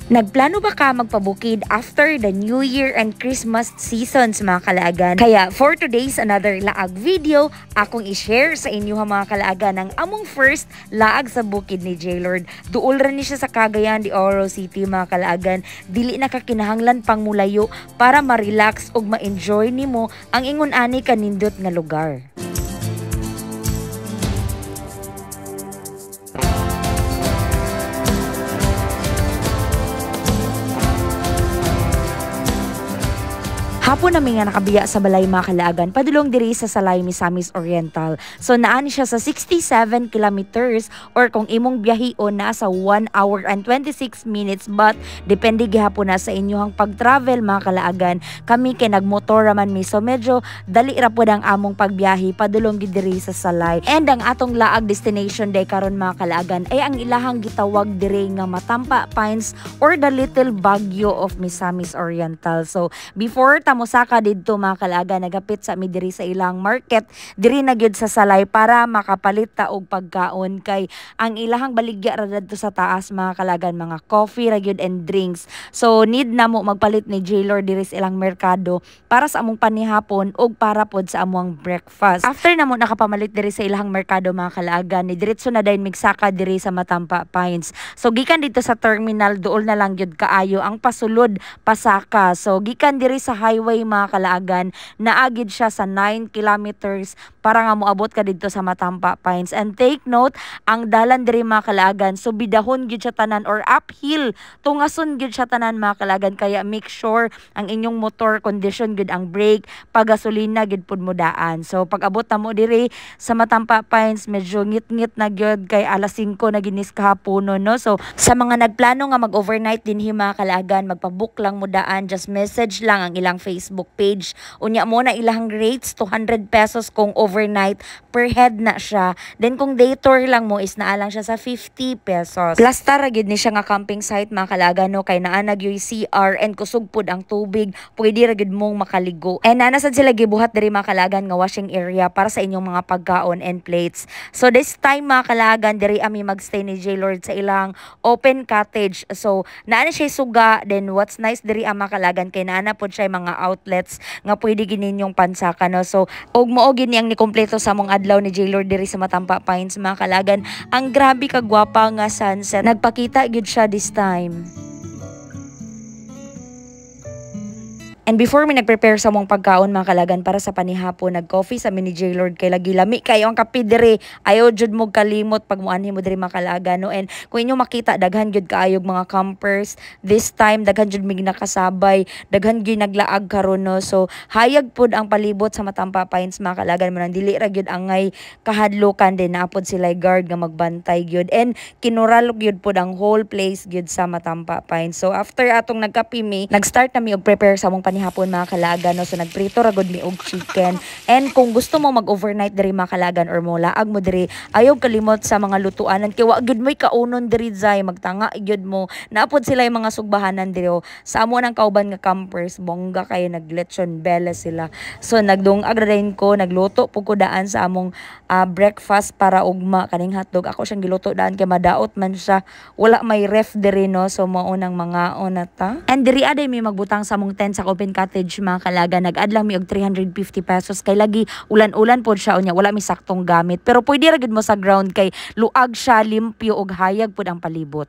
Nagplano ba ka magpabukid after the New Year and Christmas seasons mga kalaagan? Kaya for today's another laag video, akong i-share sa inyo mga kalaagan ang among first laag sa bukid ni J-Lord. Duol rin siya sa Cagayan de Oro City mga kalaagan. Dili na kakinahanglan pang mulayo para ma-relax ug ma-enjoy nimo ang ingon ani kanindot nga lugar. Hapon namin nga nakabiya sa balay mga kalaagan, padulong diri sa Salay, Misamis Oriental. So naani siya sa 67 kilometers or kung imong biyahion na sa 1 hour and 26 minutes but depende gihapon na sa inyong pag-travel mga kalaagan. Kami kay nagmotor man mi so medyo dali ra pud ang among pagbiyahe padulong gid diri sa Salay. And ang atong laag destination day karon mga kalaagan ay ang ilahang gitawag diri nga Matampa Pines or the Little Baguio of Misamis Oriental. So before mosaka didto mga kalaagan, nagapit sa mi diri sa ilang market diri na gyud sa Salay para makapalit ta og pagkaon kay ang ilahang baligya ra didto sa taas mga kalaagan, mga coffee ra gyud and drinks. So need na mo magpalit ni J-Lord diri sa ilang merkado para sa among panihapon og para pod sa among breakfast. After na mo nakapamalit diri sa ilang merkado mga kalaagan, ni diretso na dayon migsaka diri sa Matampa Pines. So gikan dito sa terminal duol na lang gyud kaayo ang pasulod pasaka. So gikan diri sa highway mga kalaagan, naagid siya sa 9 kilometers para nga moabot ka dito sa Matampa Pines. And take note, ang dalan diri mga kalaagan, so bidahon gyud siya tanan or uphill, tungason gyud siya tanan mga kalaagan, kaya make sure ang inyong motor condition gyud ang brake, pagasolina gyud pud mo daan. So pag abot na mo diri sa Matampa Pines, medyo ngit-ngit na gyud kay alas 5 na ginis kahapon no. So sa mga nagplano nga mag-overnight dinhi mga kalaagan, magpa-book lang mo daan, just message lang ang ilang Facebook page. Unya mo na ilahang rates, 200 pesos kung overnight per head na siya. Then kung day tour lang mo is naalang siya sa 50 pesos. Plus tara gid ni siya nga camping site mga kalaagan no, kay naanag yung CR and kusog pud ang tubig, pwede ra gid mong makaligo. And nanasad sila gibuhat diri mga kalaagan nga washing area para sa inyong mga pagkaon and plates. So this time mga kalaagan, diri ami magstay ni J-Lord sa ilang open cottage. So naana siya suga, then what's nice diri ang mga kalaagan kay naana pod siya mga outlets nga pwede gininyong pansaka no. So og mao gini ang nikompleto sa mong adlaw ni J-Lord diri sa Matampa Pines mga kalaagan. Ang grabe kagwapa nga sunset, nagpakita gid siya this time. And before mi nag-prepare sa mong pagkaon mga kalaagan para sa panihapon, nag-coffee sa mini J-Lord kay lagi lami kayo ang kape diri. Ayaw jud mo kalimot pag muanhi mo diri mga kalaagan no. And kung inyo makita, daghan jud kaayog mga campers. This time daghan jud mig nakasabay, daghan gyud naglaag karon no. So hayag pud ang palibot sa Matampa Pines mga kalaagan, man dili ra gyud angay kahadlokan, din naapod sila guard nga magbantay gyud. And kinural gyud pud ang whole place gyud sa Matampa Pines. So after atong nagkape mi, nag-start na mi og prepare sa mong hapon mga kalaagan no. So nagprito ra gud mi og chicken. And kung gusto mo mag-overnight diri mga kalaagan or mo laag mo diri, ayaw kalimot sa mga lutuanan kay wa gyud mo'y kaunon diri zay, magtanga gyud mo. Naapod sila yung mga sugbahanan diri sa amo nang kauban nga campers, bongga kayo, naglechon bella sila. So nagdungag ra din ko, nagluto pud ko daan sa among breakfast para ugma kaning hotdog. Ako siyang giluto daan kay madaot man siya, wala may ref diri no. So mao nang mga onata. And diri aday may magbutang sa among tent sa open cottage mga kalaagan, nag-add lang mi og 350 pesos kay lagi ulan-ulan pod siya, unya wala mi saktong gamit, pero pwede ra gid mo sa ground kay luag siya, limpyo og hayag pod ang palibot.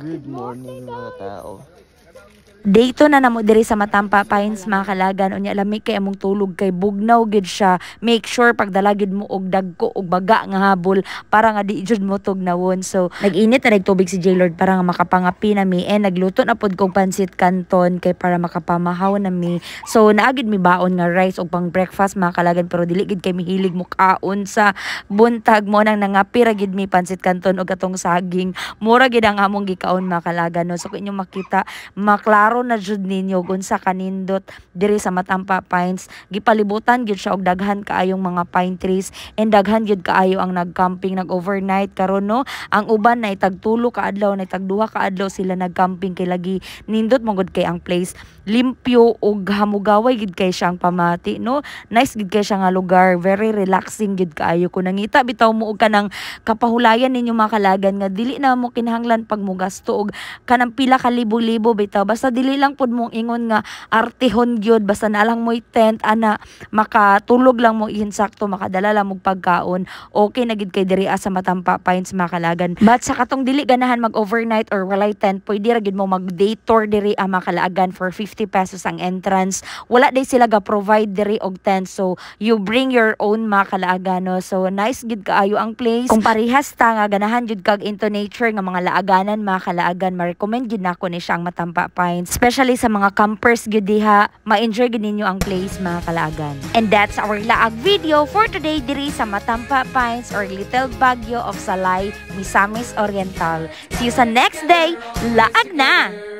Good morning mga tao. Dayto na namo diri sa Matampa Pines mga kalaagan, unya lami kay among tulog kay bugnaw gid siya. Make sure pagdalagid mo og dagko og baga nga habol para nga di jud mo tugnawon. So nag-init na tubig si J-Lord para nga makapangapi na mi, and nagluto na pod kog pansit canton kay para makapamahaw na mi. So naagid mi baon nga rice og pang breakfast mga kalaagan, pero dili gid kay mihilig mo kaon sa buntag mo nang nangapi ra gid mi pansit canton og atong saging. Mura gid ang among gikaon mga kalaagan no. So kung inyo makita, maklaro klaro na jud ninyo kung sa kanindot diri sa Matampa Pines. Gipalibutan gyud siya og daghan kaayong mga pine trees and daghan gyud kaayo ang nagcamping, nag-overnight karon no. Ang uban na tagtulo ka adlaw, na tagduha ka adlaw sila nagcamping kay lagi nindot mo gud kay ang place. Limpyo ug hamugaway gid kay siya ang pamati no. Nice gid kay siya nga lugar, very relaxing gid kaayo. Kung nangita bitaw mo og kanang kapahulayan ninyo mga kalagan nga dili na mo kinahanglan pag mo gasto og kanang pila ka libo-libo bitaw, basta dili lang pud mong ingon nga artihon gyud, basta na lang mo'y tent ana, makatulog lang mo insakto, makadala lang mo pagkaon, okay na gid kay diri sa Matampa Pines mga kalagan. But sa katong dili ganahan mag overnight or walay tent, pwede ra gid mo mag day tour diri mga kalagan for 50 pesos ang entrance. Wala day sila ga provide diri og tent, so you bring your own mga kalagan no. So nice gid kaayo ang place. Kung parehas ta nga ganahan jud kag into nature nga mga laaganan mga kalaagan, ma-recommend gid nako ni siyang Matampa Pines, especially sa mga campers gid diha, ma-enjoy gid ninyo ang place mga kalaagan. And that's our laag video for today diri sa Matampa Pines or Little Baguio of Salay, Misamis Oriental. See you sa next day. Laag na!